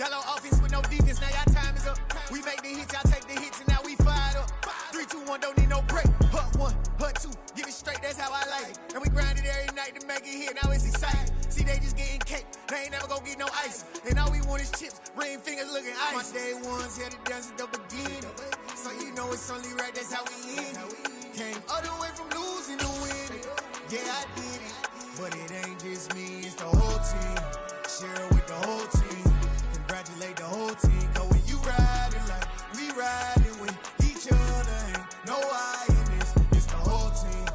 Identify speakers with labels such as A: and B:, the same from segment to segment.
A: Yellow offense with no defense, now y'all time is up. We make the hits, y'all take the hits, and now we fired up. 3, 2, 1, don't need no break. Hut 1, hut 2, get it straight, that's how I like it. And we grind it every night to make it hit, now it's exciting. See, they just getting cake, they ain't never gonna get no ice. And all we want is chips, ring fingers looking ice. My day ones had to dance at the beginning. So you know it's only right, that's how we end it. Came all the way from losing to winning. Yeah, I did it. But it ain't just me, it's the whole team. Share it with the whole team. Congratulate the whole team. Cause when you riding like we riding with each other, ain't no I in this. It's the whole team.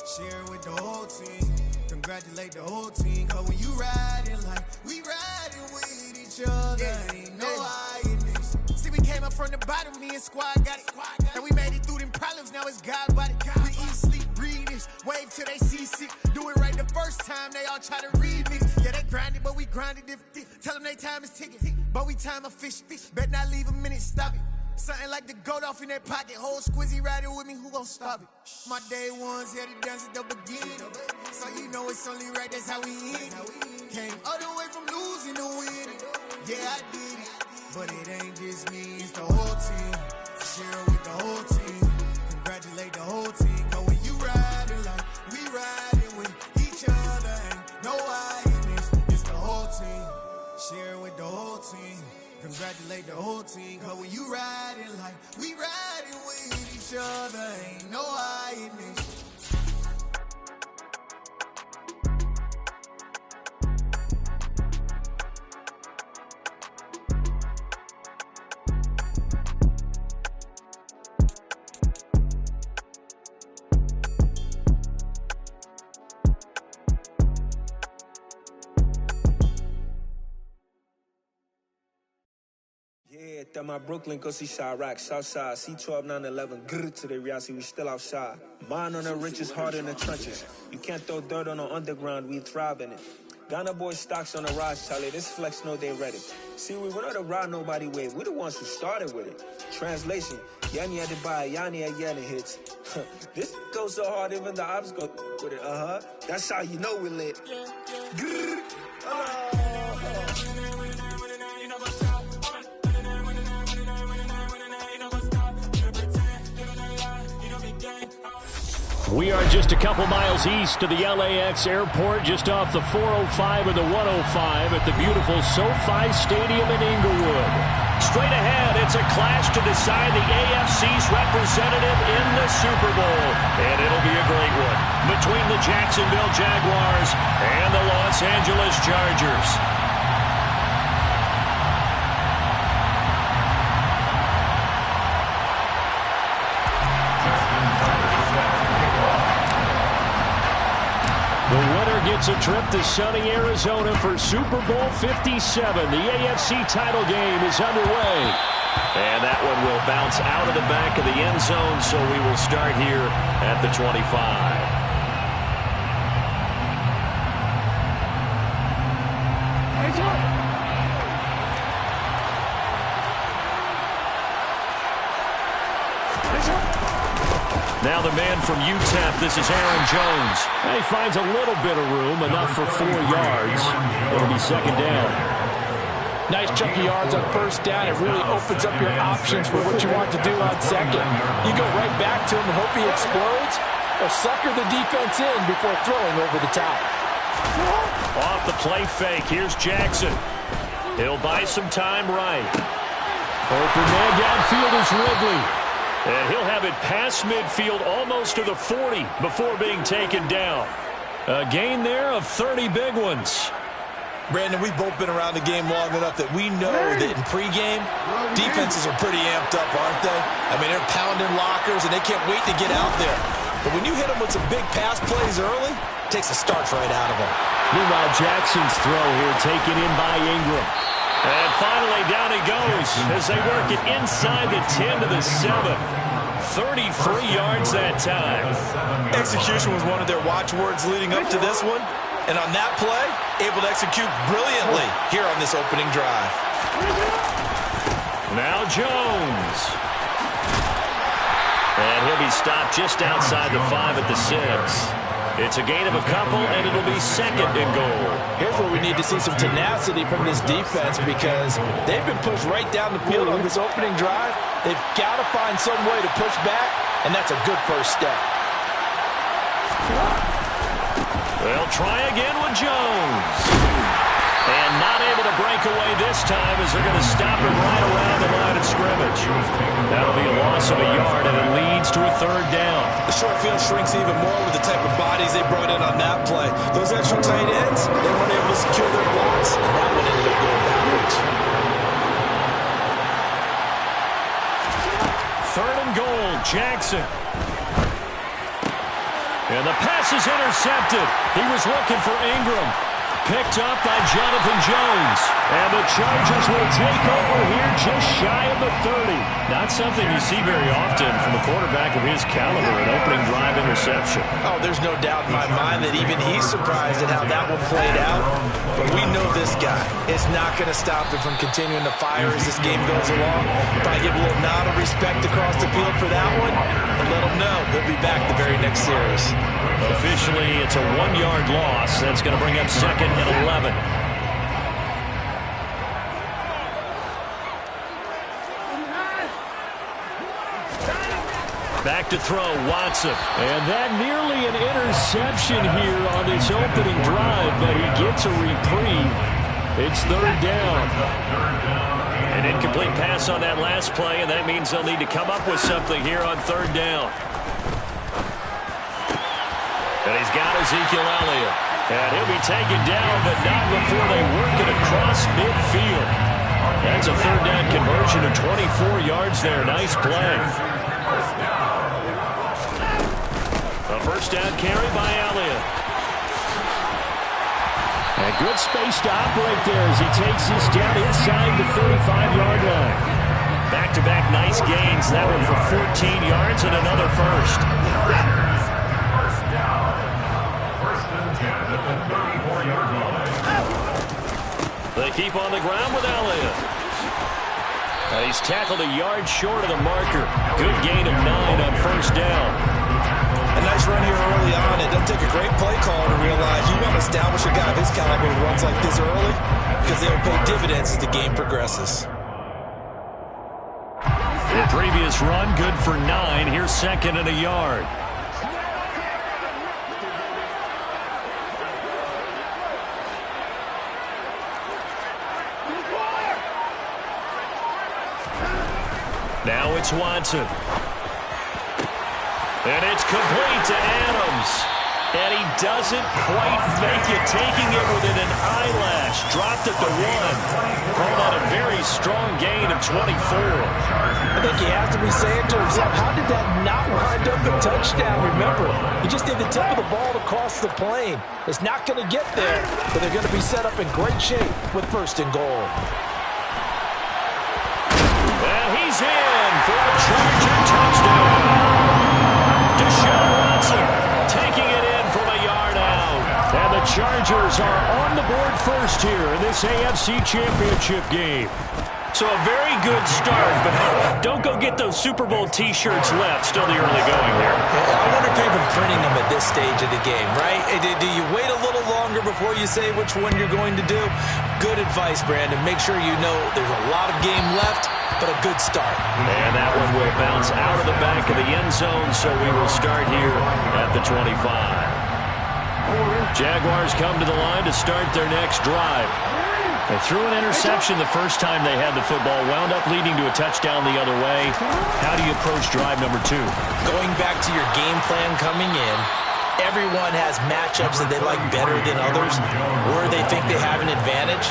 A: Share it with the whole team. Congratulate the whole team. Cause when you riding like we riding with each other, ain't no I in this. See, we came up from the bottom, me and squad got it. And we made it through them problems, now it's God body. We eat, sleep, breathe this. Wave till they see sick. Do it right the first time, they all try to remix. Yeah, they grinded, but we grinded different. Tell them they time is ticking, but we time a fish. Bet not leave a minute, stop it. Something like the goat off in that pocket. Whole squizzy riding with me, who gon' stop it? My day ones had to dance at the beginning. So you know it's only right, that's how we end it. Came all the way from losing to winning. Yeah, I did it. But it ain't just me, it's the whole team. Share it with the whole team. Congratulate the whole team. Cause when you riding like we riding with each other, ain't no I in this. It's the whole team. Share it with the whole team. Congratulate the whole team. Cause when you riding like we riding with each other, ain't no I in this.
B: Yeah, that my Brooklyn, go see Chirac, Southside, C12, 911, grrr to the reality, we still outside. Mine on the riches, hard in the trenches. You can't throw dirt on the underground, we thrive in it. Ghana boys stocks on the rise, Charlie, this flex know they ready. See, we were not a ride nobody wave, we the ones who started with it. Translation, Yanni had to buy, Yanni had Yanni hits. This goes so hard, even the ops go with it, That's how you know we lit. Grrr,
C: We are just a couple miles east of the LAX airport, just off the 405 or the 105 at the beautiful SoFi Stadium in Inglewood. Straight ahead, it's a clash to decide the AFC's representative in the Super Bowl. And it'll be a great one between the Jacksonville Jaguars and the Los Angeles Chargers. The winner gets a trip to sunny Arizona for Super Bowl 57. The AFC title game is underway. And that one will bounce out of the back of the end zone, so we will start here at the 25. Now the man from UTEP, this is Aaron Jones. He finds a little bit of room, enough for 4 yards. It'll be second down.
D: Nice chunky yards on first down. It really opens up your options for what you want to do on second. You go right back to him and hope he explodes, or sucker the defense in before throwing over the top.
C: Off the play fake, here's Jackson. He'll buy some time right. Open man downfield is Ridley. And he'll have it past midfield almost to the 40 before being taken down. A gain there of 30 big ones.
E: Brandon, we've both been around the game long enough that we know that in pregame, defenses are pretty amped up, aren't they? I mean, they're pounding lockers, and they can't wait to get out there. But when you hit them with some big pass plays early, it takes the starch right out of them.
C: Meanwhile, Jackson's throw here taken in by Ingram. And finally, down he goes as they work it inside the 10 to the 7. 33 yards that time.
E: Execution was one of their watchwords leading up to this one. And on that play, able to execute brilliantly here on this opening drive.
C: Now Jones. And he'll be stopped just outside the 5 at the 6. It's a gain of a couple, and it'll be second and goal.
D: Here's where we need to see some tenacity from this defense because they've been pushed right down the field on this opening drive. They've got to find some way to push back, and that's a good first step.
C: They'll try again with Jones. And not able to break away this time as they're going to stop him right around the line of scrimmage. That'll be a loss of a yard, and it leads to a third down.
E: The short field shrinks even more with the type of bodies they brought in on that play. Those extra tight ends, they weren't able to secure their blocks, and that one ended up going backwards.
C: Third and goal, Jackson. And the pass is intercepted. He was looking for Ingram. Picked up by Jonathan Jones. And the Chargers will take over here just shy of the 30. Not something you see very often from a quarterback of his caliber, an opening drive interception.
E: Oh, there's no doubt in my mind that even he's surprised at how that one played out. But we know this guy is not going to stop him from continuing to fire as this game goes along. Probably give a little nod of respect across the field for that one and let him know he'll be back the very next series.
C: Officially, it's a 1-yard loss. That's going to bring up second and 11. Back to throw, Watson. And that nearly an interception here on this opening drive, but he gets a reprieve. It's third down. An incomplete pass on that last play, and that means they'll need to come up with something here on third down. And he's got Ezekiel Elliott. And he'll be taken down, but not before they work it across midfield. That's a third down conversion of 24 yards there. Nice play. A first down carry by Elliott. And good space to operate there as he takes this down inside the 35-yard line. Back-to-back nice gains. That one for 14 yards and another first. They keep on the ground with Elliott. And he's tackled a yard short of the marker. Good gain of 9 on first down.
E: A nice run here early on. It doesn't take a great play caller to realize you want to establish a guy of his caliber who runs like this early because they'll pay dividends as the game progresses.
C: The previous run, good for 9. Here's second and a yard. Now it's Watson. And it's complete to Adams. And he doesn't quite make it, taking it within an eyelash. Dropped at the 1. Called out a very strong gain of 24.
D: I think he has to be saying to himself, how did that not wind up a touchdown? Remember, he just did the tip of the ball across the plane. It's not going to get there, but they're going to be set up in great shape with first and goal.
C: And he's in for a Charger touchdown. Deshaun Watson taking it in from a yard out. And the Chargers are on the board first here in this AFC Championship game. So a very good start, but don't go get those Super Bowl T-shirts left. Still the early going here.
E: I wonder if you're even printing them at this stage of the game, right? Do you wait a little longer before you say which one you're going to do? Good advice, Brandon. Make sure you know there's a lot of game left, but a good start.
C: And that one will bounce out of the back of the end zone, so we will start here at the 25. Jaguars come to the line to start their next drive. They threw an interception the first time they had the football, wound up leading to a touchdown the other way. How do you approach drive number 2?
E: Going back to your game plan coming in, everyone has matchups that they like better than others, where they think they have an advantage.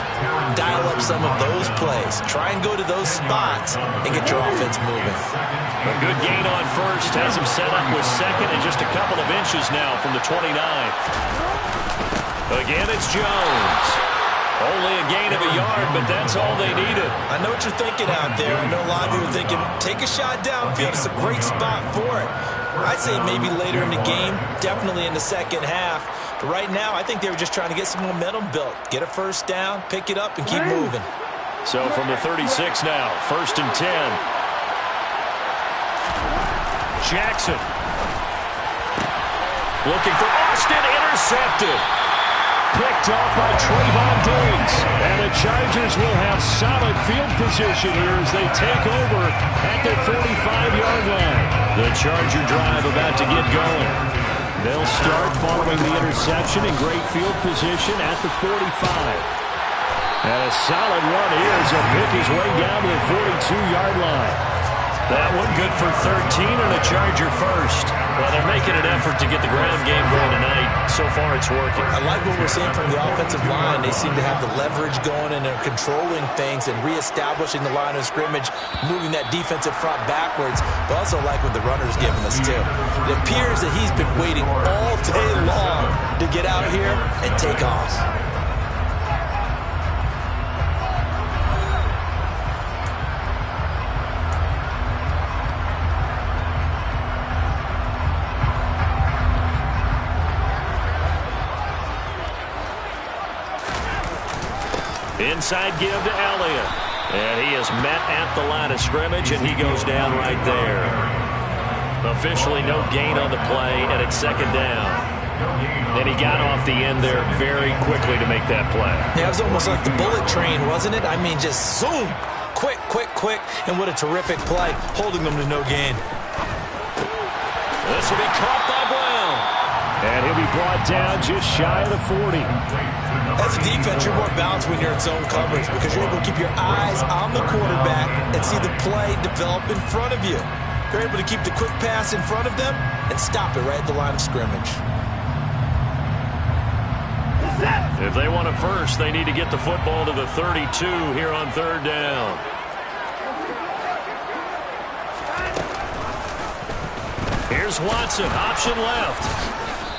E: Dial up some of those plays. Try and go to those spots and get your offense moving.
C: A good gain on first has him set up with second and just a couple of inches now from the 29. Again, it's Jones. Only a gain of a yard, but that's all they needed.
E: I know what you're thinking out there. I know a lot of you are thinking, take a shot downfield. It's a great spot for it. I'd say maybe later in the game, definitely in the second half. But right now, I think they were just trying to get some momentum built. Get a first down, pick it up, and keep moving.
C: So from the 36 now, first and 10. Looking for Austin, intercepted. Picked off by Trayvon Diggs. And the Chargers will have solid field position here as they take over at their 45-yard line. The Charger drive about to get going. They'll start following the interception in great field position at the 45. And a solid run here as he'll pick his way down to the 42-yard line. That one good for 13 and a Charger first. Well, they're making an effort to get the ground game going tonight. So far, it's working.
E: I like what we're seeing from the offensive line. They seem to have the leverage going, and they're controlling things and reestablishing the line of scrimmage, moving that defensive front backwards. But also like what the runner's giving us, too. It appears that he's been waiting all day long to get out here and take off.
C: Inside give to Elliott. And he is met at the line of scrimmage, and he goes down right there. Officially no gain on the play, and it's second down. And he got off the end there very quickly to make that play.
E: Yeah, it was almost like the bullet train, wasn't it? I mean, just zoom. Quick, quick, quick. And what a terrific play, holding them to no gain.
C: This will be caught by Brown. And he'll be brought down just shy of the 40.
E: As a defense, you're more balanced when you're in zone coverage because you're able to keep your eyes on the quarterback and see the play develop in front of you. You're able to keep the quick pass in front of them and stop it right at the line of scrimmage.
C: If they want a first, they need to get the football to the 32 here on third down. Here's Watson, option left.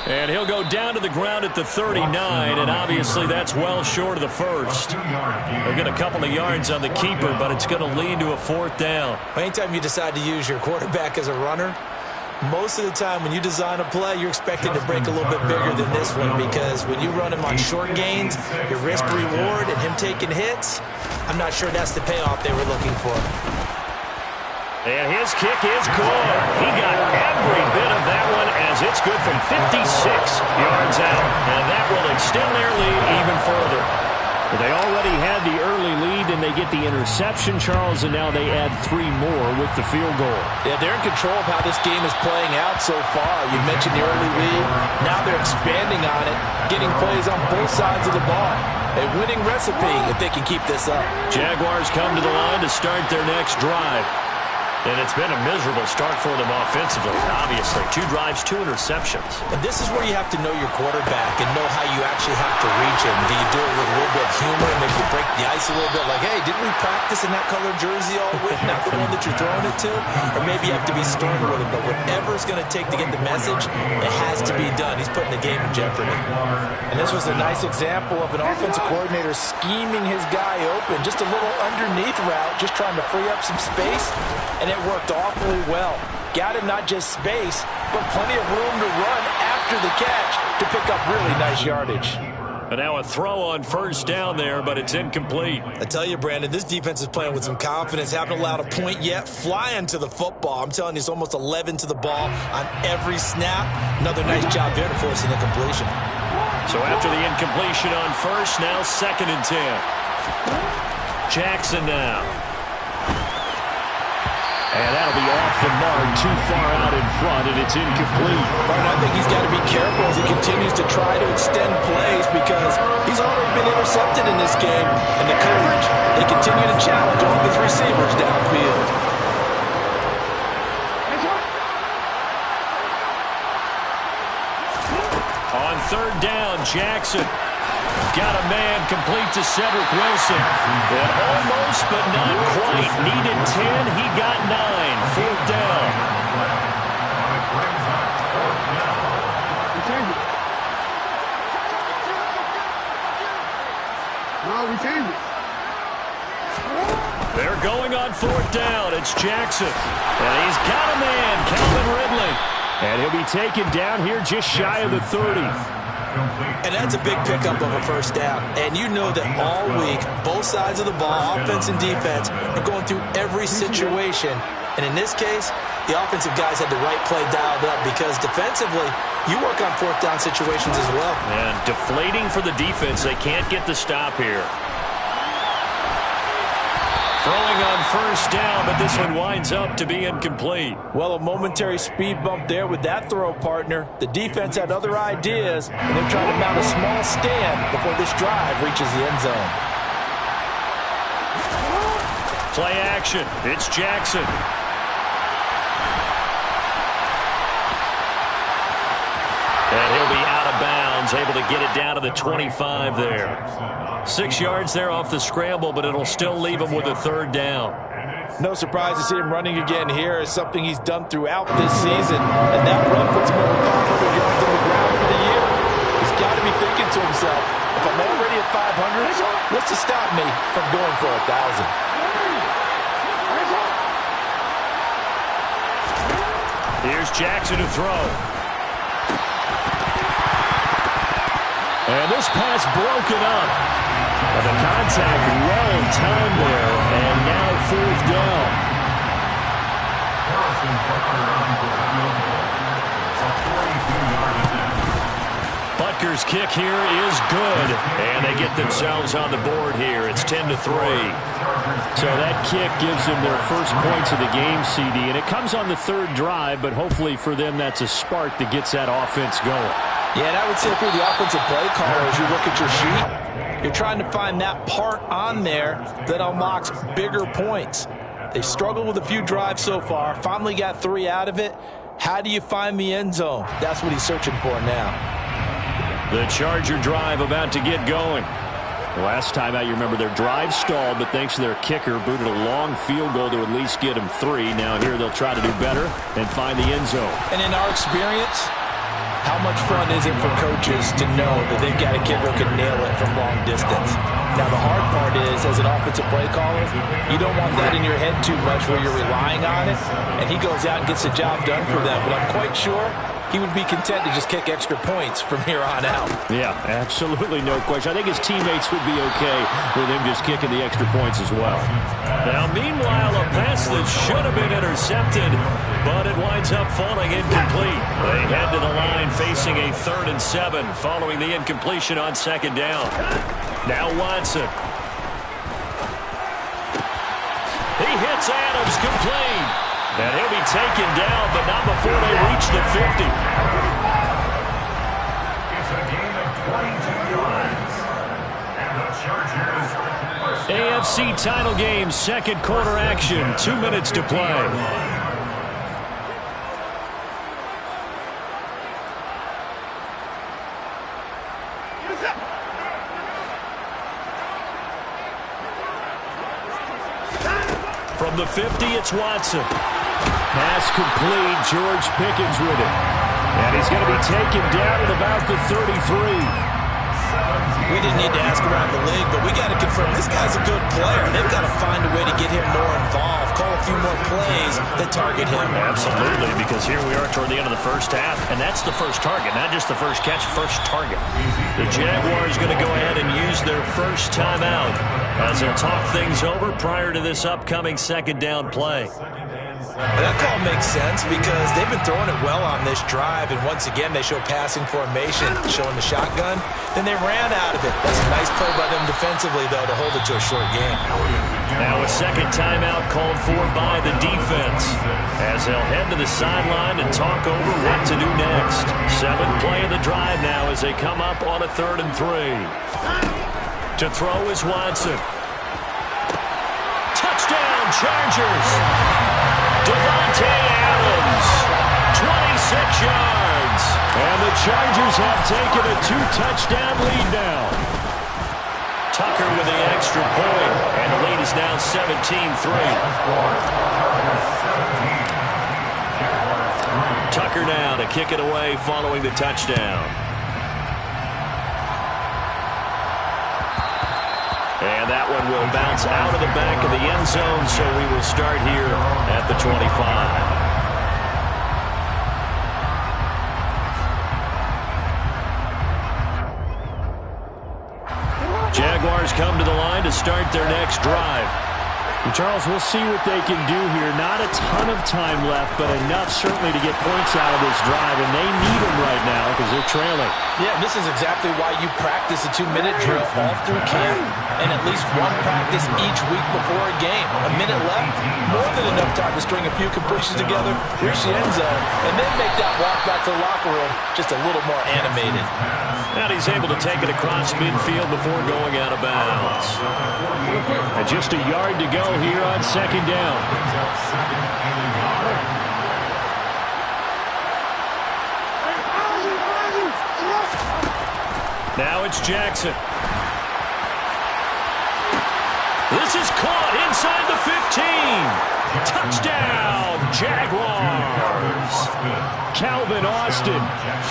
C: And he'll go down to the ground at the 39, and obviously that's well short of the first. They'll get a couple of yards on the keeper, but it's going to lead to a fourth down.
E: Anytime you decide to use your quarterback as a runner, most of the time when you design a play, you're expected to break a little bit bigger than this one because when you run him on short gains, your risk-reward and him taking hits, I'm not sure that's the payoff they were looking for.
C: And his kick is good. He got every bit of that one as it's good from 56 yards out. And that will extend their lead even further. Well, they already had the early lead, and they get the interception, Charles, and now they add 3 more with the field goal.
D: Yeah, they're in control of how this game is playing out so far. You mentioned the early lead. Now they're expanding on it, getting plays on both sides of the ball. A winning recipe if they can keep this up.
C: Jaguars come to the line to start their next drive. And it's been a miserable start for them offensively, obviously. 2 drives, 2 interceptions.
E: And this is where you have to know your quarterback and know how you actually have to reach him. Do you do it with a little bit of humor and maybe break the ice a little bit? Like, hey, didn't we practice in that colored jersey all week? Not the one that you're throwing it to? Or maybe you have to be sterner with him. But whatever it's going to take to get the message, it has to be done. He's putting the game in jeopardy.
D: And this was a nice example of an offensive coordinator scheming his guy open. Just a little underneath route, just trying to free up some space. And it worked awfully well. Got him not just space, but plenty of room to run after the catch to pick up really nice yardage.
C: And now a throw on first down there, but it's incomplete.
E: I tell you, Brandon, this defense is playing with some confidence. Haven't allowed a point yet. Flying to the football. I'm telling you, it's almost 11 to the ball on every snap. Another nice job there to force an incompletion.
C: So after the incompletion on first, now 2nd and 10. Jackson now. And that'll be off the mark, too far out in front, and it's incomplete.
D: Martin, I think he's got to be careful as he continues to try to extend plays because he's already been intercepted in this game. And the coverage, they continue to challenge all his receivers downfield.
C: On third down, Jackson. Got a man complete to Cedric Wilson. And almost, but not quite. Needed 10. He got 9. 4th down. They're going on 4th down. It's Jackson. And he's got a man, Calvin Ridley. And he'll be taken down here just shy of the 30.
E: And that's a big pickup of a first down. And you know that all week, both sides of the ball, offense and defense, are going through every situation. And in this case, the offensive guys had the right play dialed up because defensively, you work on fourth down situations as well.
C: And deflating for the defense. They can't get the stop here. Throwing on first down, but this one winds up to be incomplete.
D: Well, a momentary speed bump there with that throw, partner. The defense had other ideas, and they're trying to mount a small stand before this drive reaches the end zone.
C: Play action. It's Jackson. And he'll be out of bounds, able to get it down to the 25 there. 6 yards there off the scramble, but it'll still leave him with a third down.
D: No surprise to see him running again here. It's something he's done throughout this season. And that run puts him over 500 yards on the ground for the year. He's got to be thinking to himself, if I'm already at 500, what's to stop me from going for 1,000?
C: Here's Jackson to throw. And this pass broken up. And the contact well timed there, and now fourth down. Butker's kick here is good, and they get themselves on the board here. It's 10-3. So that kick gives them their first points of the game, CD, and it comes on the third drive, but hopefully for them that's a spark that gets that offense going.
D: Yeah, and I would say for the offensive play caller, as you look at your sheet, you're trying to find that part on there that unlocks bigger points. They've struggled with a few drives so far, finally got 3 out of it. How do you find the end zone? That's what he's searching for now.
C: The Charger drive about to get going. Last time out, you remember their drive stalled, but thanks to their kicker, booted a long field goal to at least get them 3. Now here they'll try to do better and find the end zone.
D: And in our experience, how much fun is it for coaches to know that they've got a kicker who can nail it from long distance? Now, the hard part is, as an offensive play caller, you don't want that in your head too much where you're relying on it, and he goes out and gets the job done for them. But I'm quite sure he would be content to just kick extra points from here on out.
C: Yeah, absolutely no question. I think his teammates would be okay with him just kicking the extra points as well. Now, meanwhile, a pass that should have been intercepted, but it winds up falling incomplete. They head to the line facing a 3rd and 7 following the incompletion on second down. Now Watson. He hits Adams complete. And he'll be taken down, but not before they reach the 50.
F: It's a gain of 22 yards. And the Chargers.
C: AFC title game, second quarter action. 2 minutes to play. From the 50, it's Watson. Pass complete. George Pickens with it. And he's going to be taken down at about the 33.
E: We didn't need to ask around the league, but we got to confirm this guy's a good player. They've got to find a way to get him more involved, call a few more plays that target him.
C: Absolutely, because here we are toward the end of the first half, and that's the first target, not just the first catch, first target. The Jaguars going to go ahead and use their first timeout as they'll talk things over prior to this upcoming second down play.
E: That call makes sense because they've been throwing it well on this drive, and once again they show passing formation, showing the shotgun. Then they ran out of it. That's a nice play by them defensively, though, to hold it to a short game.
C: Now a second timeout called for by the defense as they'll head to the sideline and talk over what to do next. 7th play of the drive now as they come up on a 3rd and 3. To throw is Watson. Touchdown, Chargers! Davante Adams, 26 yards. And the Chargers have taken a 2-touchdown lead now. Tucker with the extra point, and the lead is now 17-3. Tucker now to kick it away following the touchdown. And that one will bounce out of the back of the end zone, so we will start here at the 25. start their next drive.
G: And Charles, we'll see what they can do here. Not a ton of time left, but enough certainly to get points out of this drive, and they need them right now because they're trailing.
D: Yeah, this is exactly why you practice a 2-minute drill all through camp and at least one practice each week before a game. A minute left, more than enough time to string a few completions together, reach the end zone, and then make that walk back to the locker room just a little more animated.
C: And he's able to take it across midfield before going out of bounds.
G: And just a yard to go here on second down.
C: Now it's Jackson. This is caught inside the 15. Touchdown, Jaguars.
G: Calvin Austin,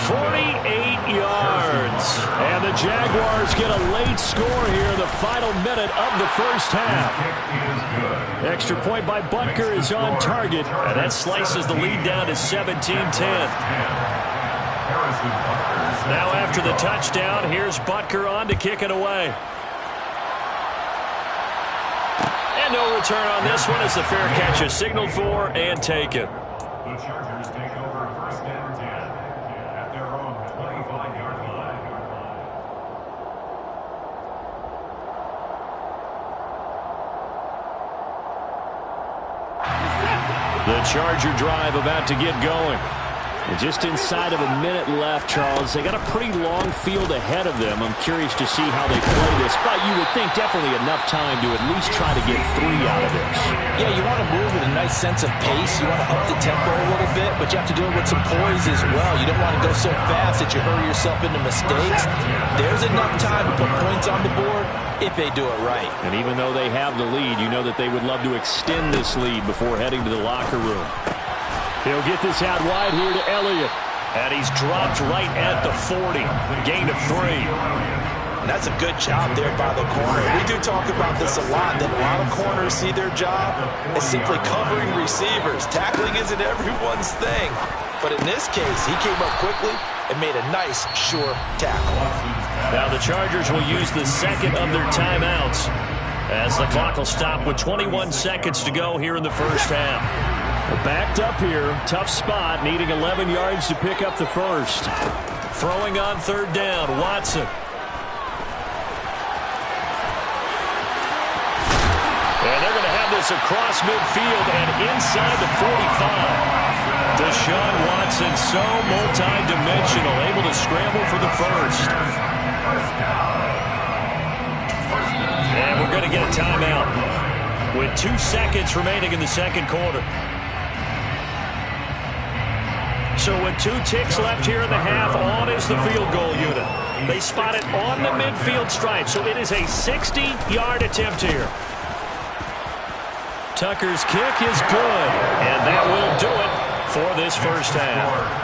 G: 48 yards. And the Jaguars get a late score here in the final minute of the first half. Extra point by Butker is on target.
C: And that slices the lead down to 17-10. Now after the touchdown, here's Butker on to kick it away. And no return on this one as the fair catch is signaled for and taken.
F: The Chargers take over first and 10 at their own 25-yard line.
C: The Charger drive about to get going.
G: And just inside of a minute left, Charles. They got a pretty long field ahead of them. I'm curious to see how they play this, but you would think definitely enough time to at least try to get 3 out of this.
D: Yeah, you want to move with a nice sense of pace. You want to up the tempo a little bit, but you have to do it with some poise as well. You don't want to go so fast that you hurry yourself into mistakes. There's enough time to put points on the board if they do it right.
G: And even though they have the lead, you know that they would love to extend this lead before heading to the locker room. He'll get this out wide here to Elliott.
C: And he's dropped right at the 40. Gain of 3.
E: And that's a good job there by the corner. We do talk about this a lot, that a lot of corners see their job as simply covering receivers. Tackling isn't everyone's thing. But in this case, he came up quickly and made a nice, sure tackle.
C: Now the Chargers will use the second of their timeouts as the clock will stop with 21 seconds to go here in the first half.
G: Well, backed up here, tough spot, needing 11 yards to pick up the first.
C: Throwing on third down, Watson. And they're going to have this across midfield and inside the 45. Deshaun Watson, so multi-dimensional, able to scramble for the first. And we're going to get a timeout with 2 seconds remaining in the second quarter. So with 2 ticks left here in the half, on is the field goal unit. They spot it on the midfield stripe, so it is a 60-yard attempt here. Tucker's kick is good, and that will do it for this first half.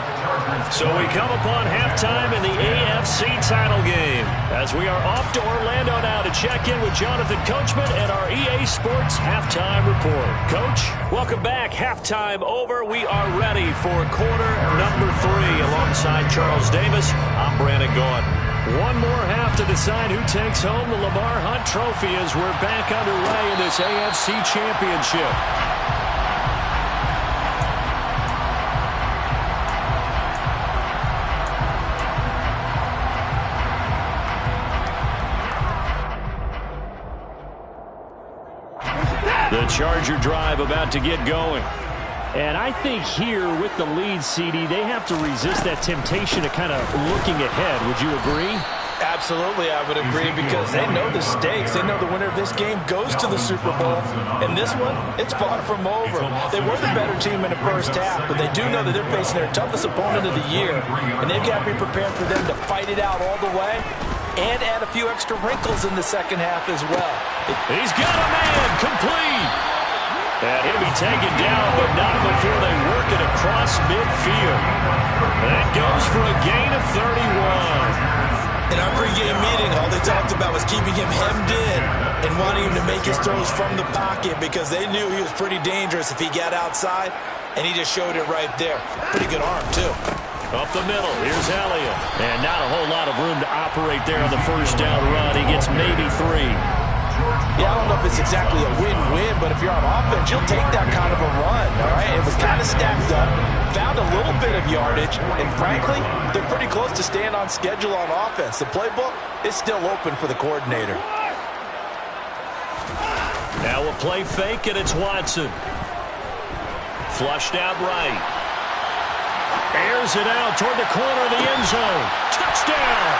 C: So we come upon halftime in the AFC title game as we are off to Orlando now to check in with Jonathan Coachman and our EA Sports Halftime Report. Coach, welcome back. Halftime over. We are ready for quarter number 3 alongside Charles Davis. I'm Brandon Gaudin. One more half to decide who takes home the Lamar Hunt Trophy as we're back underway in this AFC Championship. The Charger drive about to get going.
G: And I think here with the lead, CD, they have to resist that temptation of kind of looking ahead. Would you agree?
D: Absolutely, I would agree, because they know the stakes. They know the winner of this game goes to the Super Bowl. And this one, it's far from over. They were the better team in the first half, but they do know that they're facing their toughest opponent of the year. And they've got to be prepared for them to fight it out all the way and add a few extra wrinkles in the second half as well.
C: He's got a man, complete. And he'll be taken down, but not before they work it across midfield. That goes for a gain of 31.
E: In our pregame meeting, all they talked about was keeping him hemmed in and wanting him to make his throws from the pocket because they knew he was pretty dangerous if he got outside, and he just showed it right there. Pretty good arm, too.
C: Up the middle, here's Elliott. And not a whole lot of room to operate there on the first down run. He gets maybe 3.
E: Yeah, I don't know if it's exactly a win-win, but if you're on offense, you'll take that kind of a run, all right? It was kind of stacked up, found a little bit of yardage, and frankly, they're pretty close to staying on schedule on offense. The playbook is still open for the coordinator.
C: Now a play fake, and it's Watson. Flushed out right. Airs it out toward the corner of the end zone. Touchdown!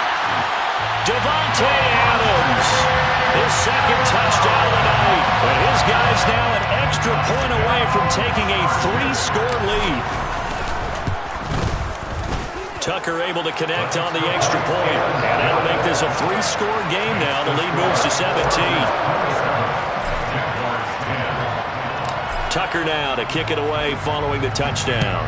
C: Davante Adams. His second touchdown of the night. And his guy's now an extra point away from taking a 3-score lead. Tucker able to connect on the extra point. And that'll make this a 3-score game now. The lead moves to 17. Tucker now to kick it away following the touchdown.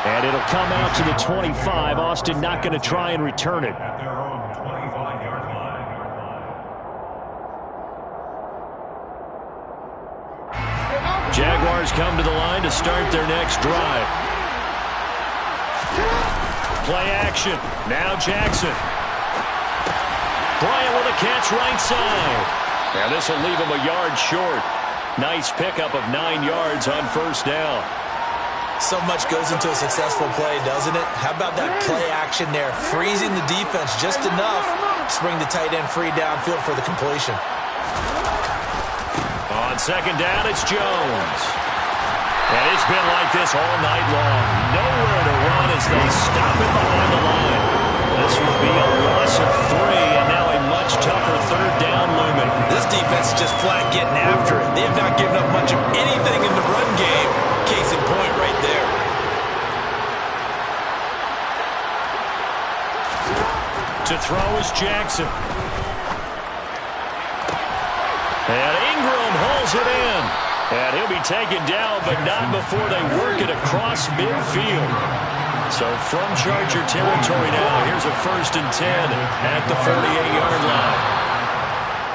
C: And it'll come out to the 25. Austin not going to try and return it.
F: At their own 25-yard line.
C: Jaguars come to the line to start their next drive. Play action. Now Jackson. Bryant with a catch right side. And this will leave him a yard short. Nice pickup of 9 yards on first down.
E: So much goes into a successful play, doesn't it? How about that play action there? Freezing the defense just enough to bring the tight end free downfield for the completion.
C: On second down, it's Jones. And it's been like this all night long. Nowhere to run as they stop it behind the line. This will be a loss of 3, and now a much tougher third down looming.
E: This defense is just flat getting after it. They have not given up much of anything in the run game. Case in point right there.
C: To throw is Jackson. And Ingram holds it in. And he'll be taken down, but not before they work it across midfield. So from Charger territory now, here's a 1st and 10 at the 48-yard line.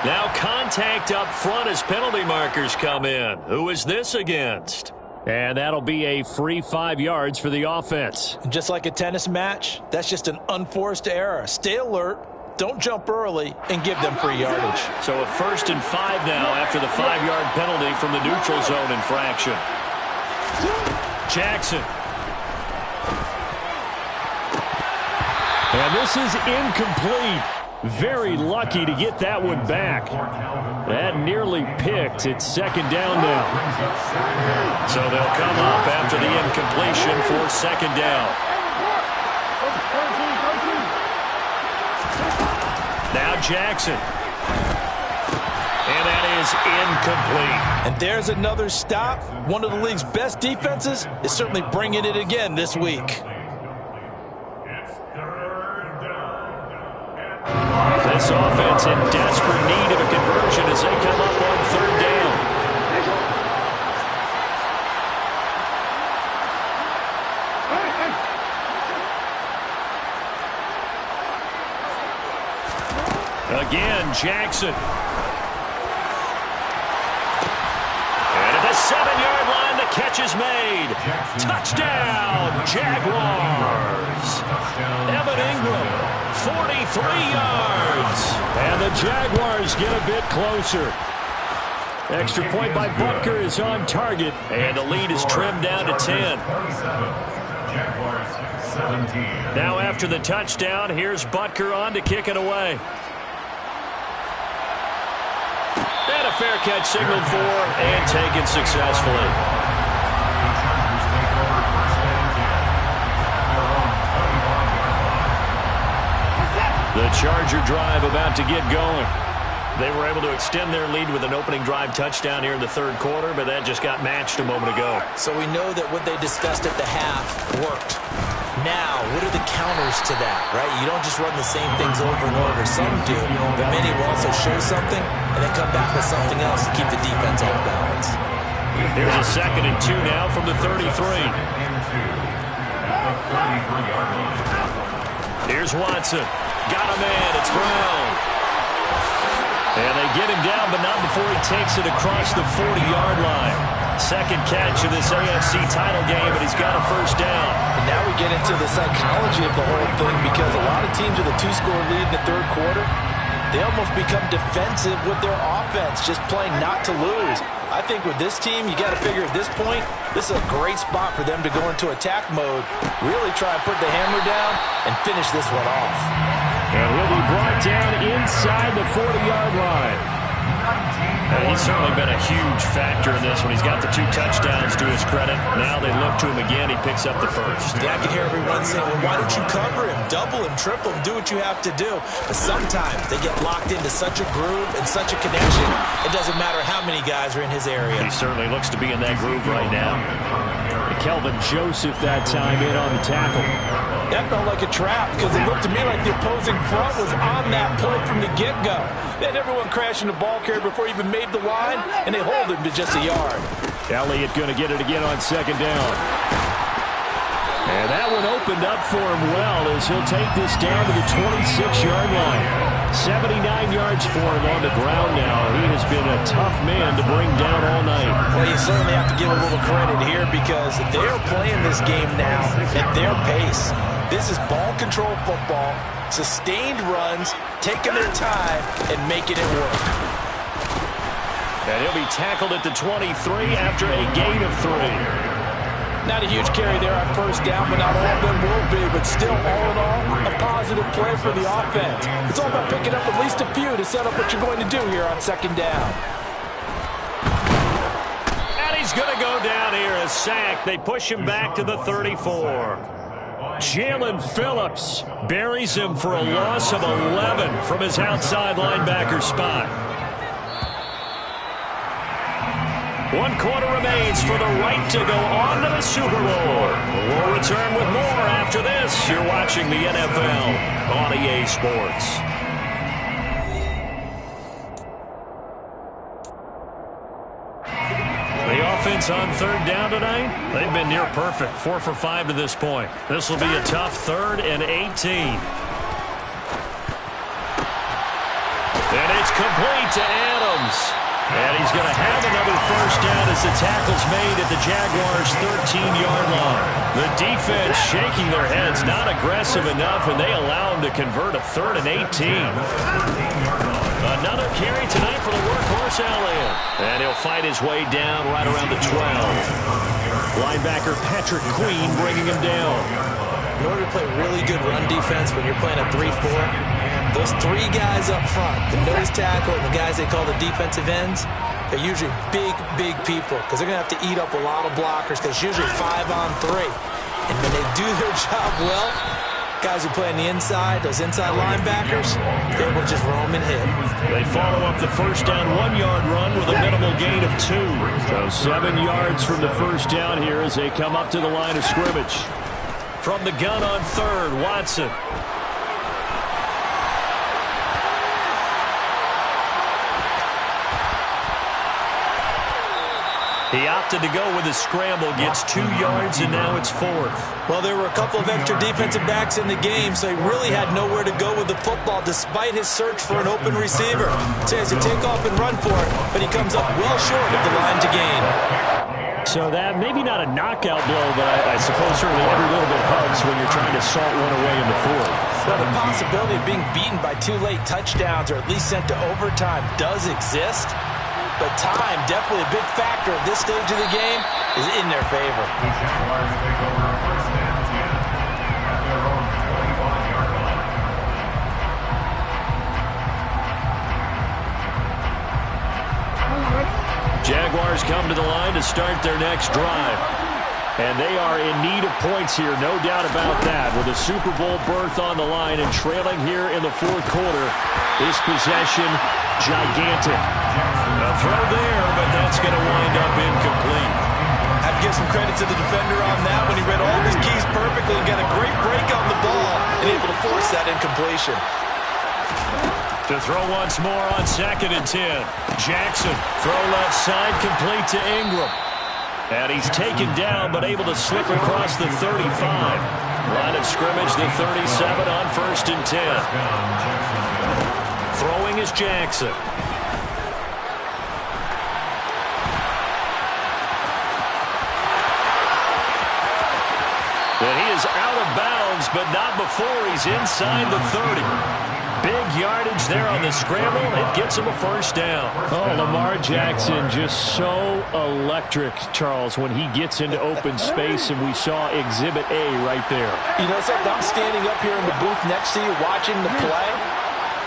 C: Now contact up front as penalty markers come in. Who is this against? And that'll be a free 5 yards for the offense.
E: Just like a tennis match, that's just an unforced error. Stay alert, don't jump early, and give them free yardage.
C: So a 1st and 5 now after the 5-yard penalty from the neutral zone infraction. Jackson. And this is incomplete. Very lucky to get that one back. That nearly picked. It's second down now. So they'll come up after the incompletion for second down. Now Jackson. And that is incomplete.
E: And there's another stop. One of the league's best defenses is certainly bringing it again this week.
C: This offense in desperate need of a conversion as they come up on third down. Again, Jackson. And at the 7-yard line, the catch is made. Touchdown, Jaguars. Evan Ingram, 43 yards. And the Jaguars get a bit closer. Extra point by Butker is on target. And the lead is trimmed down to 10.
F: Jaguars 17.
C: Now after the touchdown, here's Butker on to kick it away. And a fair catch signaled for and taken successfully. The Charger drive about to get going. They were able to extend their lead with an opening drive touchdown here in the third quarter, but that just got matched a moment ago.
E: So we know that what they discussed at the half worked. Now, what are the counters to that, right? You don't just run the same things over and over. Some do, but many will also show something and then come back with something else to keep the defense off balance.
C: Here's a 2nd and 2 now from the 33. Here's Watson. Got a man. It's Brown. And they get him down, but not before he takes it across the 40-yard line. Second catch of this AFC title game, and he's got a first down.
D: And now we get into the psychology of the whole thing, because a lot of teams with a 2-score lead in the third quarter, they almost become defensive with their offense, just playing not to lose. I think with this team, you got to figure at this point, this is a great spot for them to go into attack mode, really try and put the hammer down and finish this one off.
C: And he'll be brought down inside the 40-yard line. He's certainly been a huge factor in this one. He's got the 2 touchdowns to his credit. Now they look to him again. He picks up the first.
E: Yeah, I can hear everyone saying, well, why don't you cover him? Double him, triple him, do what you have to do. But sometimes they get locked into such a groove and such a connection, it doesn't matter how many guys are in his area.
C: He certainly looks to be in that groove right now. Kelvin Joseph that time in on the tackle.
D: That felt like a trap, because it looked to me like the opposing front was on that play from the get-go. They had everyone crashing the ball carrier before he even made the line, and they hold him to just a yard.
C: Elliott going to get it again on second down. And that one opened up for him well, as he'll take this down to the 26-yard line. 79 yards for him on the ground now. He has been a tough man to bring down all night.
D: Well, you certainly have to give a little credit here, because they're playing this game now at their pace. This is ball control football, sustained runs, taking their time, and making it work.
C: And he'll be tackled at the 23 after a gain of 3.
D: Not a huge carry there on first down, but not all of them will be. But still, all in all, a positive play for the offense. It's all about picking up at least a few to set up what you're going to do here on second down.
C: And he's going to go down here, a sack. They push him back to the 34. Jalen Phillips buries him for a loss of 11 from his outside linebacker spot. 1 quarter remains for the right to go on to the Super Bowl. We'll return with more after this. You're watching the NFL on EA Sports. The offense on third down tonight, they've been near perfect. 4 for 5 to this point. This will be a tough 3rd and 18. And it's complete to Adams. And he's going to have another first down as the tackle's made at the Jaguars' 13-yard line. The defense shaking their heads, not aggressive enough, and they allow him to convert a 3rd and 18. Another carry tonight for the workhorse Elliott. And he'll fight his way down right around the 12. Linebacker Patrick Queen bringing him down.
E: In order to play really good run defense when you're playing a 3-4, those 3 guys up front, the nose tackle and the guys they call the defensive ends, they're usually big, big people, because they're going to have to eat up a lot of blockers, because it's usually 5 on 3. And when they do their job well, guys who play on the inside, those inside linebackers, they will just roam and hit.
C: They follow up the first down 1-yard run with a minimal gain of 2. So 7 yards from the first down here as they come up to the line of scrimmage. From the gun on third, Watson. He opted to go with a scramble, gets 2 yards, and now it's 4th.
E: Well, there were a couple of extra defensive backs in the game, so he really had nowhere to go with the football despite his search for an open receiver. So he has to take off and run for it, but he comes up well short of the line to gain.
C: So that, maybe not a knockout blow, but I suppose certainly every little bit helps when you're trying to salt one away in the 4th.
D: Well, the possibility of being beaten by 2 late touchdowns or at least sent to overtime does exist. But time, definitely a big factor at this stage of the game, is in their favor.
F: The Jaguars take over first and 10 at their own 25-yard line.
C: Jaguars come to the line to start their next drive. And they are in need of points here, no doubt about that. With a Super Bowl berth on the line and trailing here in the 4th quarter, this possession gigantic. A throw there, but that's going to wind up incomplete.
E: I have to give some credit to the defender on that when he read all of his keys perfectly and got a great break on the ball and able to force that incompletion.
C: To throw once more on 2nd and 10. Jackson, throw left side, complete to Ingram. And he's taken down, but able to slip across the 35. Line of scrimmage, the 37 on 1st and 10. Throwing is Jackson. but not before he's inside the 30. Big yardage there on the scramble. It gets him a first down.
G: Oh, Lamar Jackson just so electric, Charles, when he gets into open space, and we saw Exhibit A right there.
D: You know something? I'm standing up here in the booth next to you watching the play.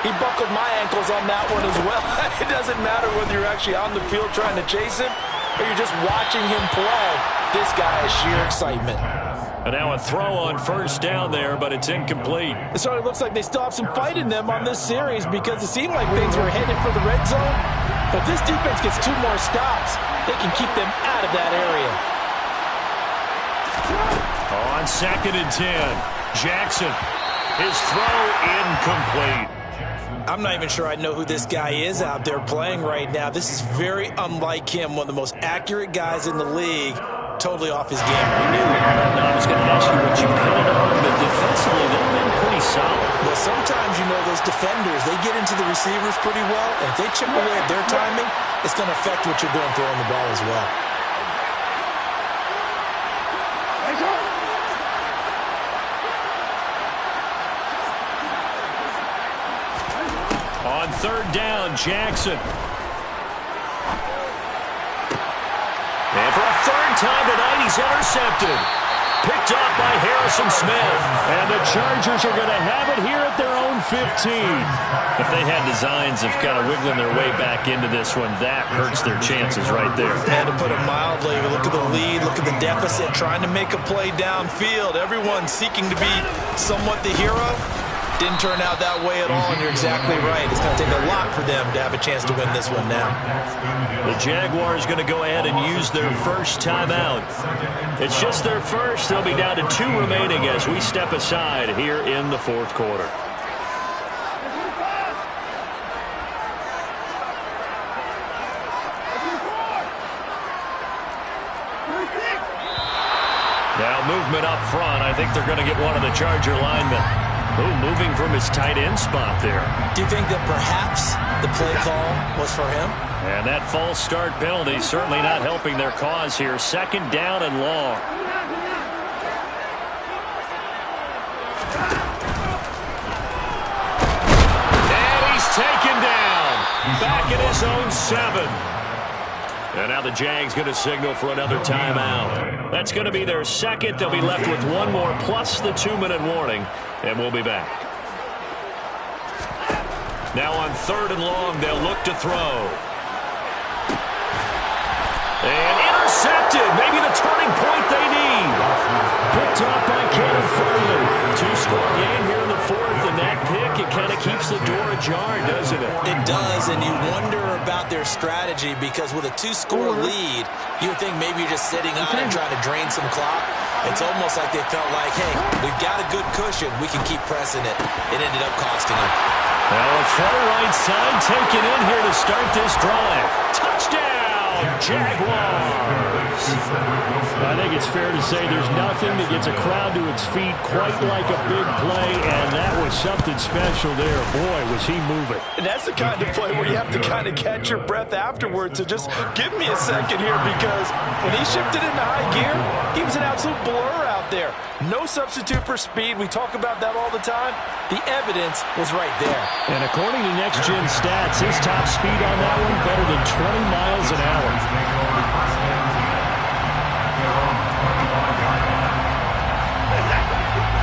D: He buckled my ankles on that one as well. It doesn't matter whether you're actually on the field trying to chase him or you're just watching him play. This guy is sheer excitement.
C: And now a throw on first down there, but it's incomplete.
D: It certainly looks like they still have some fight in them on this series because it seemed like things were headed for the red zone. But this defense gets 2 more stops. They can keep them out of that area.
C: On 2nd and 10, Jackson. His throw incomplete.
E: I'm not even sure I know who this guy is out there playing right now. This is very unlike him, one of the most accurate guys in the league. Totally off his game right now.
C: I was going to ask you what you counted on, but defensively they've been pretty solid.
E: Well, sometimes, you know, those defenders, they get into the receivers pretty well, and if they chip away at their timing, it's going to affect what you're doing throwing the ball as well.
C: On 3rd down, Jackson. And for a 3rd time tonight, he's intercepted. Picked off by Harrison Smith. And the Chargers are going to have it here at their own 15. If they had designs of kind of wiggling their way back into this one, that hurts their chances right there.
E: And to put it mildly, look at the lead, look at the deficit, trying to make a play downfield. Everyone seeking to be somewhat the hero. Didn't turn out that way at all, and you're exactly right. It's going to take a lot for them to have a chance to win this one now.
C: The Jaguars going to go ahead and use their first timeout. It's just their first. They'll be down to 2 remaining as we step aside here in the 4th quarter. Now movement up front. I think they're going to get one of the Charger linemen. Ooh, moving from his tight end spot there.
E: Do you think that perhaps the play call was for him?
C: And that false start penalty certainly not helping their cause here. 2nd down and long. And he's taken down. Back at his own 7. And now the Jags going to signal for another timeout. That's going to be their 2nd. They'll be left with 1 more plus the 2-minute warning. And we'll be back. Now on 3rd and long, they'll look to throw. And intercepted. Maybe the turning point they need. Picked off by Kenneth Furley. 2-score game here in the 4th. And that pick, it kind of keeps the door ajar, doesn't it?
E: It does, and you wonder about their strategy because with a 2-score lead, you would think maybe you're just sitting on it and trying to drain some clock. It's almost like they felt like, hey, we've got a good cushion. We can keep pressing it. It ended up costing them.
C: Now a far right side taken in here to start this drive. Touchdown, Jaguars!
G: I think it's fair to say there's nothing that gets a crowd to its feet quite like a big play, and that was something special there. Boy, was he moving.
D: And that's the kind of play where you have to kind of catch your breath afterwards. So just give me a second here because when he shifted into high gear, he was an absolute blur out there. No substitute for speed. We talk about that all the time. The evidence was right there.
G: And according to Next Gen Stats, his top speed on that one better than 20 miles an hour.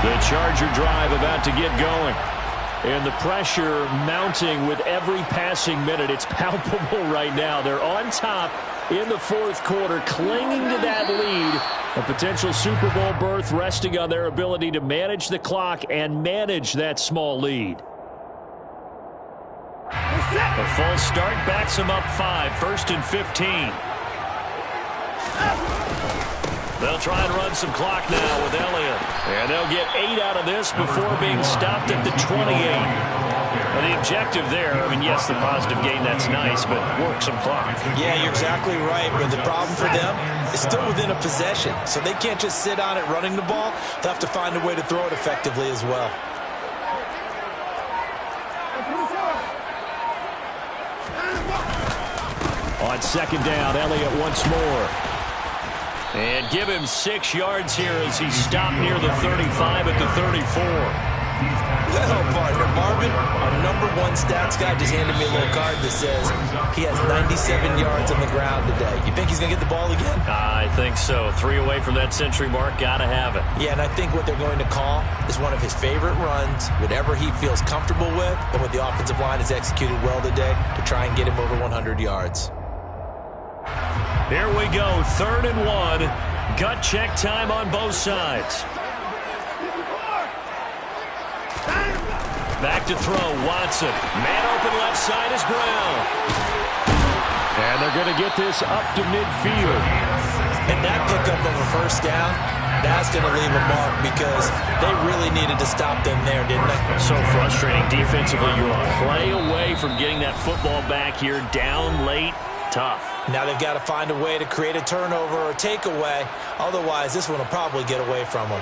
G: The Charger drive about to get going. And the pressure mounting with every passing minute. It's palpable right now. They're on top in the 4th quarter, clinging to that lead. A potential Super Bowl berth resting on their ability to manage the clock and manage that small lead.
C: A false start backs him up 5. 1st and 15. They'll try and run some clock now with Elliott. And they'll get 8 out of this before being stopped at the 28. And the objective there, I mean, yes, the positive gain, that's nice, but work some clock.
E: Yeah, you're exactly right, but the problem for them is still within a possession. So they can't just sit on it running the ball. They'll have to find a way to throw it effectively as well.
G: On 2nd down, Elliott once more.
C: And give him 6 yards here as he stopped near the 35 at the 34.
E: Well, partner, Marvin, our #1 stats guy just handed me a little card that says he has 97 yards on the ground today. You think he's going to get the ball again?
C: I think so. 3 away from that century mark. Got to have it.
E: Yeah, and I think what they're going to call is one of his favorite runs, whatever he feels comfortable with, and what the offensive line has executed well today to try and get him over 100 yards.
C: Here we go, 3rd and 1. Gut check time on both sides. Back to throw, Watson. Man open left side is Brown.
G: And they're going to get this up to midfield.
E: And that pickup of a first down, that's going to leave a mark because they really needed to stop them there, didn't they?
C: So frustrating defensively. You're a play away from getting that football back here. Down late, tough.
E: Now they've got to find a way to create a turnover or a takeaway. Otherwise, this one will probably get away from them.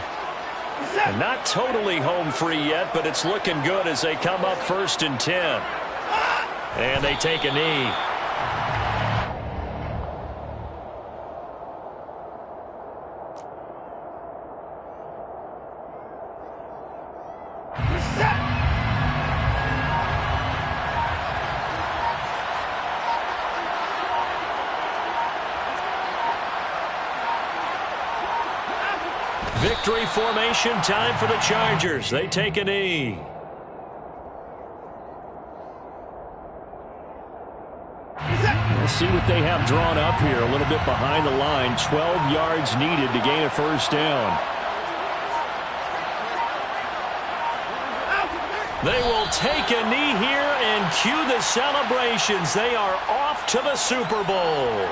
C: And not totally home free yet, but it's looking good as they come up 1st and 10. And they take a knee. Victory formation time for the Chargers. They take a knee.
G: We'll see what they have drawn up here. A little bit behind the line. 12 yards needed to gain a first down.
C: They will take a knee here and cue the celebrations. They are off to the Super Bowl.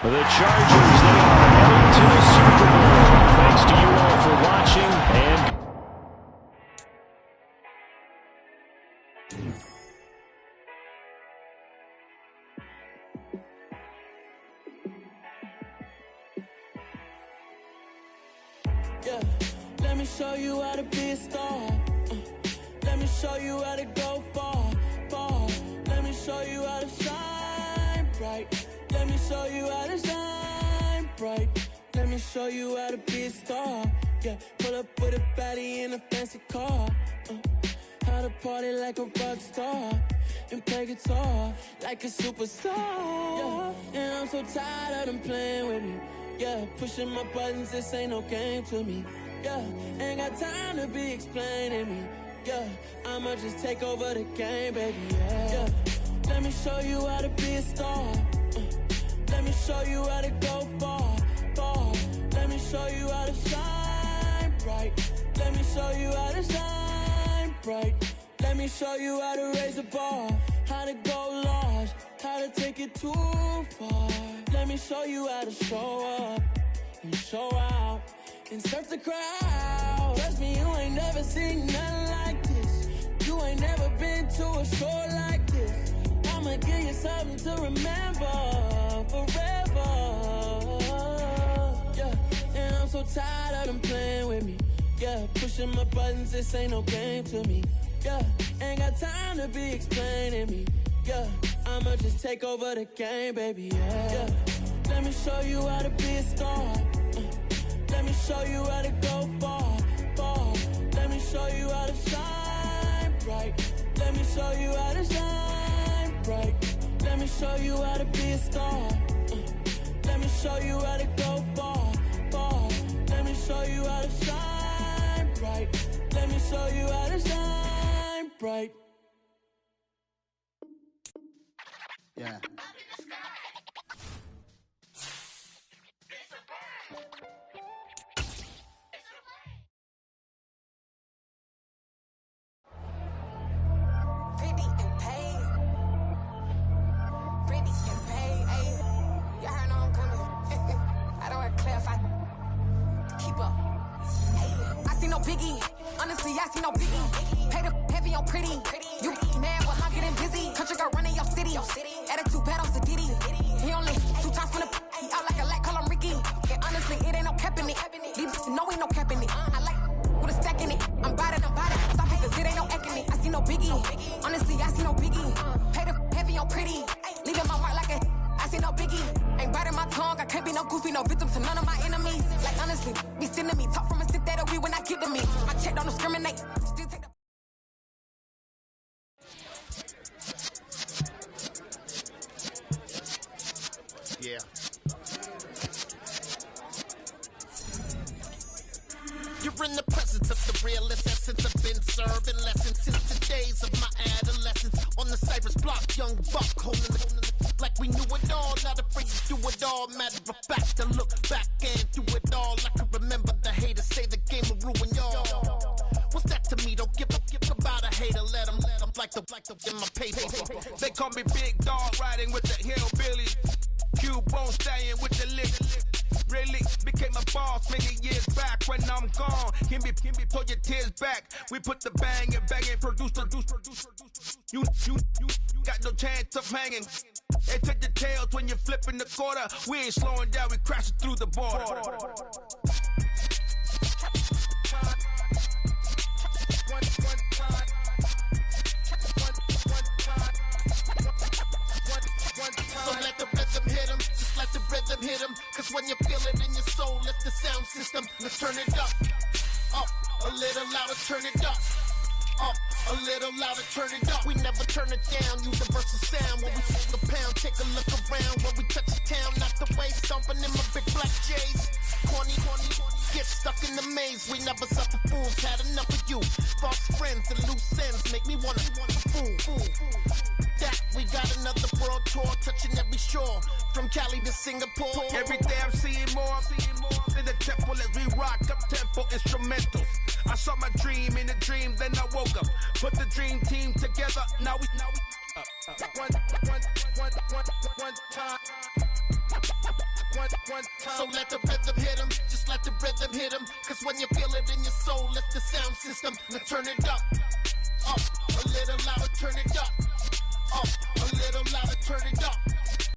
G: The Chargers, they are heading to the Super Bowl. Thanks to you all for watching. And
H: yeah, let me show you how to be a star. Let me show you how to go far, far. Let me show you how to shine bright. Let me show you how to shine bright. Let me show you how to be a star. Yeah, pull up with a baddie in a fancy car. How to party like a rock star and play guitar like a superstar. Yeah, and I'm so tired of them playing with me. Yeah, pushing my buttons, this ain't no game to me. Yeah, ain't got time to be explaining me. Yeah, I'ma just take over the game, baby. Yeah, let me show you how to be a star. Let me show you how to go far, far. Let me show you how to shine bright. Let me show you how to shine bright. Let me show you how to raise the bar, how to go large, how to take it too far. Let me show you how to show up and show out and surf the crowd. Trust me, you ain't never seen nothing like this. You ain't never been to a show like this. I'ma give you something to remember forever. Yeah, and I'm so tired of them playing with me. Yeah, pushing my buttons, this ain't no game to me. Yeah, ain't got time to be explaining me. Yeah, I'ma just take over the game, baby. Yeah, let me show you how to be a star. Let me show you how to go far, far. Let me show you how to shine bright. Let me show you how to shine bright. Let me show you how to be a star. Let me show you how to go far, far. Let me show you how to shine bright. Let me show you how to shine bright.
I: Yeah.
J: Biggie, honestly, I see no biggie. Pay the heavy on pretty. You mad when I'm getting busy. Country girl running your city. Attitude bad on Diddy. He only 2 times from the he out like a light, call him Ricky. And honestly, it ain't no cap in it. These know ain't no cap in it. I like with a stack in it. I'm bad. Stop it, cause it ain't no acting it. I see no biggie. Honestly, I see no biggie. Pay the heavy on pretty. Leaving my mark like a I see no biggie. Ain't biting my tongue. I can't be no goofy, no victim to none of my enemies. Like honestly, be sending me talk from a stick that'll be when I get to me. My check don't discriminate. Still take the
K: yeah. You're in the presence of the realest essence. I've been serving lessons since the days of my adolescence. On the Cypress block, young buck holding the like we knew it all, not afraid to do it all. Matter of fact, to look back and do it all. I can remember the haters say the game will ruin y'all. What's that to me? Don't give about a hater. Let them like the in my paper.
L: They call me Big Dog, riding with the hillbilly. Cubone staying with the lick. Really became a boss many years back. When I'm gone, can be pull your tears back. We put the bang and produce. You got no chance of hanging. They take the tails when you're flipping the quarter. We ain't slowing down, we crashing through the border.
K: So let the rhythm hit him, just let the rhythm hit him. Cause when you feel it in your soul, let the sound system, let's turn it up, a little louder, turn it up. A little louder, turn it up. We never turn it down, universal sound. When we hit the pound, take a look around. When we touch the town, not the way, stomping in my big black J's. Corny, get stuck in the maze. We never suffer fools, had enough of you. False friends and loose ends make me wanna fool. That we got another world tour, touching every shore. From Cali to Singapore.
L: Every day I'm seeing more in the temple as we rock up tempo instrumentals. I saw my dream in a dream, then I woke up. Put the dream team together, now we one time.
K: So let the rhythm hit him, just let the rhythm hit him. Cause when you feel it in your soul, let the sound system, let's turn it up, a little louder, turn it up, a little louder, turn it up.